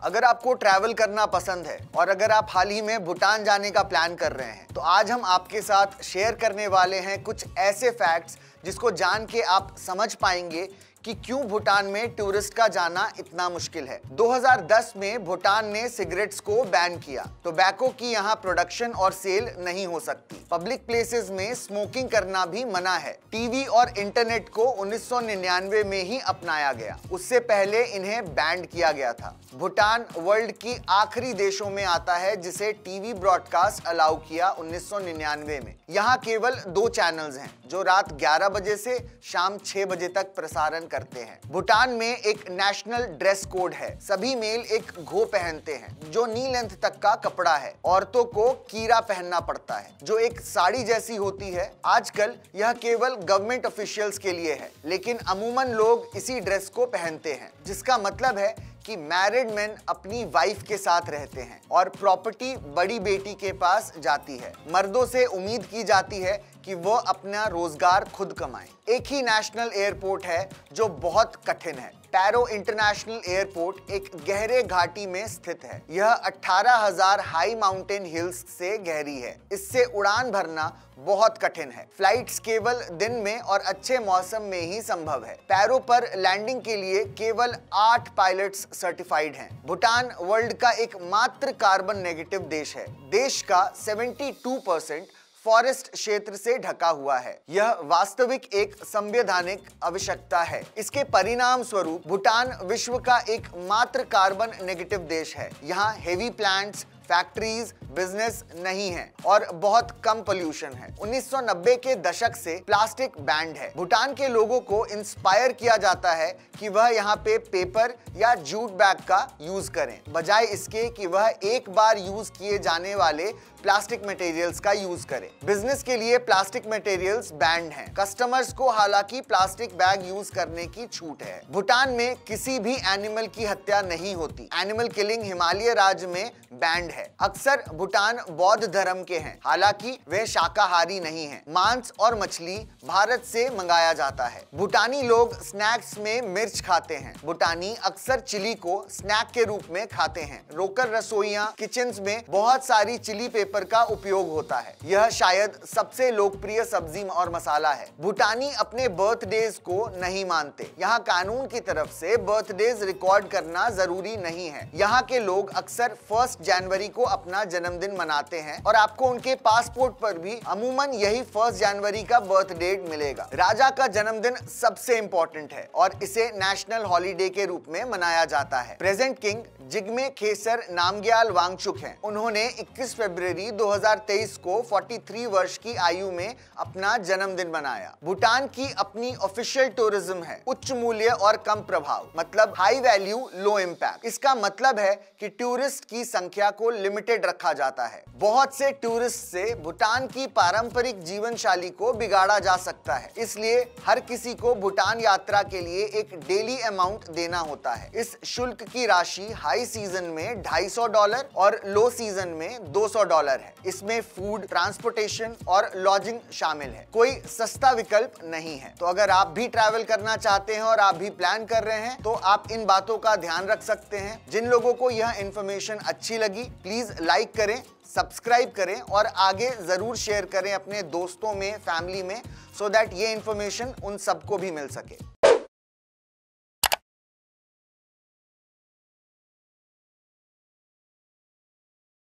अगर आपको ट्रैवल करना पसंद है और अगर आप हाल ही में भूटान जाने का प्लान कर रहे हैं तो आज हम आपके साथ शेयर करने वाले हैं कुछ ऐसे फैक्ट्स जिसको जान के आप समझ पाएंगे कि क्यों भूटान में टूरिस्ट का जाना इतना मुश्किल है। 2010 में भूटान ने सिगरेट्स को बैन किया। टोबैको की यहाँ प्रोडक्शन और सेल नहीं हो सकती। पब्लिक प्लेसेस में स्मोकिंग करना भी मना है। टीवी और इंटरनेट को 1999 में ही अपनाया गया, उससे पहले इन्हें बैन किया गया था। भूटान वर्ल्ड की आखिरी देशों में आता है जिसे टीवी ब्रॉडकास्ट अलाउ किया 1999 में। यहाँ केवल 2 चैनल्स हैं जो रात 11 बजे से शाम 6 बजे तक प्रसारण करते हैं। भूटान में एक नेशनल ड्रेस कोड है। सभी मेल एक घो पहनते हैं जो नी लेंथ तक का कपड़ा है। औरतों को कीरा पहनना पड़ता है जो एक साड़ी जैसी होती है। आजकल यह केवल गवर्नमेंट ऑफिशियल्स के लिए है, लेकिन अमूमन लोग इसी ड्रेस को पहनते हैं, जिसका मतलब है कि मैरिड मैन अपनी वाइफ के साथ रहते हैं और प्रॉपर्टी बड़ी बेटी के पास जाती है। मर्दों से उम्मीद की जाती है कि वो अपना रोजगार खुद कमाएं। एक ही नेशनल एयरपोर्ट है जो बहुत कठिन है। पैरो इंटरनेशनल एयरपोर्ट एक गहरे घाटी में स्थित है। यह 18,000 हाई माउंटेन हिल्स से गहरी है। इससे उड़ान भरना बहुत कठिन है। फ्लाइट्स केवल दिन में और अच्छे मौसम में ही संभव है। पैरो पर लैंडिंग के लिए केवल 8 पायलट्स सर्टिफाइड हैं। भूटान वर्ल्ड का एकमात्र कार्बन नेगेटिव देश है। देश का 72% फॉरेस्ट क्षेत्र से ढका हुआ है। यह वास्तविक एक संवैधानिक आवश्यकता है। इसके परिणाम स्वरूप भूटान विश्व का एकमात्र कार्बन नेगेटिव देश है। यहाँ हेवी प्लांट्स, फैक्ट्रीज, बिजनेस नहीं है और बहुत कम पोल्यूशन है। 1990 के दशक से प्लास्टिक बैंड है। भूटान के लोगों को इंस्पायर किया जाता है कि वह यहाँ पे पेपर या जूट बैग का यूज करें, बजाय इसके कि वह एक बार यूज किए जाने वाले प्लास्टिक मटेरियल्स का यूज करें। बिजनेस के लिए प्लास्टिक मटेरियल्स बैंड हैं। कस्टमर्स को हालांकि प्लास्टिक बैग यूज करने की छूट है। भूटान में किसी भी एनिमल की हत्या नहीं होती। एनिमल किलिंग हिमालय राज्य में बैंड है। अक्सर भूटान बौद्ध धर्म के हैं, हालांकि वे शाकाहारी नहीं हैं। मांस और मछली भारत से मंगाया जाता है। भूटानी लोग स्नैक्स में मिर्च खाते हैं। भूटानी अक्सर चिली को स्नैक के रूप में खाते हैं। रोकर रसोइयां किचन्स में बहुत सारी चिली पेपर का उपयोग होता है। यह शायद सबसे लोकप्रिय सब्जी और मसाला है। भूटानी अपने बर्थडेज को नहीं मानते। यहाँ कानून की तरफ से बर्थडेज रिकॉर्ड करना जरूरी नहीं है। यहाँ के लोग अक्सर 1 जनवरी को अपना जन्मदिन मनाते हैं और आपको उनके पासपोर्ट पर भी अमूमन यही 1 जनवरी का बर्थ डेट मिलेगा। राजा का जन्मदिन सबसे इंपॉर्टेंट है और इसे नेशनल हॉलिडे के रूप में मनाया जाता है। प्रेजेंट किंग जिग्मे खेसर नामग्याल वांगचुक हैं। उन्होंने 21 फरवरी 2023 को 43 वर्ष की आयु में अपना जन्मदिन मनाया। भूटान की अपनी ऑफिशियल टूरिज्म है। उच्च मूल्य और कम प्रभाव, मतलब हाई वैल्यू लो इम्पैक्ट। इसका मतलब है कि टूरिस्ट की संख्या को लिमिटेड रखा जाता है। बहुत से टूरिस्ट से भूटान की पारंपरिक जीवन शैली को बिगाड़ा जा सकता है, इसलिए हर किसी को भूटान यात्रा के लिए एक डेली अमाउंट देना होता है। इस शुल्क की राशि हाई सीजन में $250 और लो सीजन में $200 है। इसमें फूड, ट्रांसपोर्टेशन और लॉजिंग शामिल है। कोई सस्ता विकल्प नहीं है। तो अगर आप भी ट्रैवल करना चाहते हैं और आप भी प्लान कर रहे हैं तो आप इन बातों का ध्यान रख सकते हैं। जिन लोगों को यह इंफॉर्मेशन अच्छी लगी प्लीज लाइक करें, सब्सक्राइब करें और आगे जरूर शेयर करें अपने दोस्तों में, फैमिली में, सो दैट ये इंफॉर्मेशन उन सबको भी मिल सके।